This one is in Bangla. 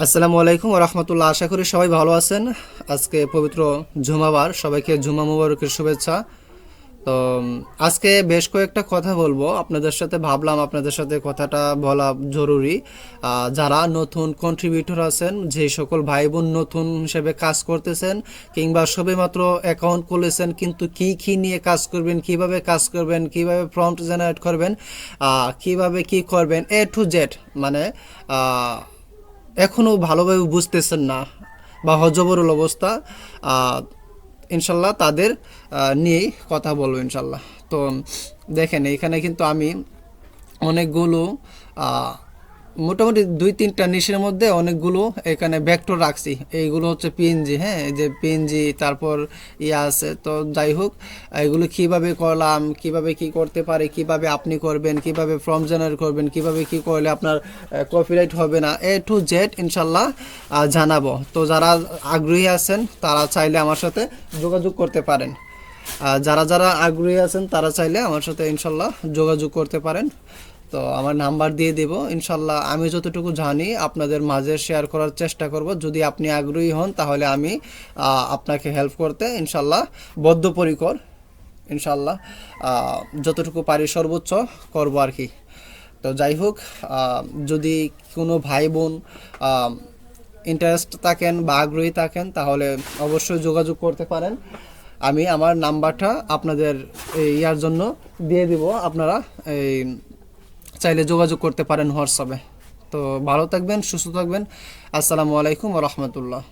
আসসালামু আলাইকুম ওয়া রাহমাতুল্লাহ। আশা করি সবাই ভালো আছেন। আজকে পবিত্র জুমাবার, সবাইকে জুমা মুবারকের শুভেচ্ছা। তো আজকে বেশ কয়েকটা কথা বলবো আপনাদের সাথে, ভাবলাম আপনাদের সাথে কথাটা বলা জরুরি। যারা নতুন কন্ট্রিবিউটর আছেন, যে সকল ভাই বোন নতুন হিসেবে কাজ করতেছেন কিংবা সবেমাত্র অ্যাকাউন্ট খুলেছেন, কিন্তু কি নিয়ে কাজ করবেন, কিভাবে কাজ করবেন, কিভাবে প্রম্পট জেনারেট করবেন, কিভাবে কি করবেন, এ টু জেড, মানে এখনও ভালোভাবে বুঝতেছেন না বা হজবরল অবস্থা, আহ, ইনশাল্লাহ তাদের নিয়েই কথা বলবো ইনশাল্লাহ। তো দেখেন, এখানে কিন্তু আমি অনেকগুলো আহ, মোটামুটি 2-3টা নিশের মধ্যে অনেকগুলো এখানে ভেক্টর রাখছি। এইগুলো হচ্ছে পিএনজি, হ্যাঁ, এই যে পিএনজি, তারপর ইয়ে আছে। তো যাই হোক, এগুলো কিভাবে করলাম, কিভাবে কি করতে পারে, কিভাবে আপনি করবেন, কিভাবে ফর্ম জেনারেট করবেন, কিভাবে কি করলে আপনার কপিরাইট হবে না, এ টু জেড ইনশাল্লাহ জানাবো। তো যারা আগ্রহী আছেন তারা চাইলে আমার সাথে যোগাযোগ করতে পারেন। যারা যারা আগ্রহী আছেন তারা চাইলে আমার সাথে ইনশাল্লাহ যোগাযোগ করতে পারেন। তো আমার নাম্বার দিয়ে দেব ইনশাল্লাহ। আমি যতটুকু জানি আপনাদের মাঝে শেয়ার করার চেষ্টা করব। যদি আপনি আগ্রহী হন তাহলে আমি আপনাকে হেল্প করতে ইনশাল্লাহ বদ্ধপরিকর। ইনশাল্লাহ যতটুকু পারি সর্বোচ্চ করব আর কি। তো যাই হোক, যদি কোনো ভাই বোন ইন্টারেস্ট থাকেন বা আগ্রহী থাকেন তাহলে অবশ্যই যোগাযোগ করতে পারেন। আমি আমার নাম্বারটা আপনাদের ইয়ার জন্য দিয়ে দিব, আপনারা এই চাইলে যোগাযোগ করতে পারেন হোয়াটসঅ্যাপে। তো ভালো থাকবেন, সুস্থ থাকবেন। আসসালামু আলাইকুম ওয়া রাহমাতুল্লাহ।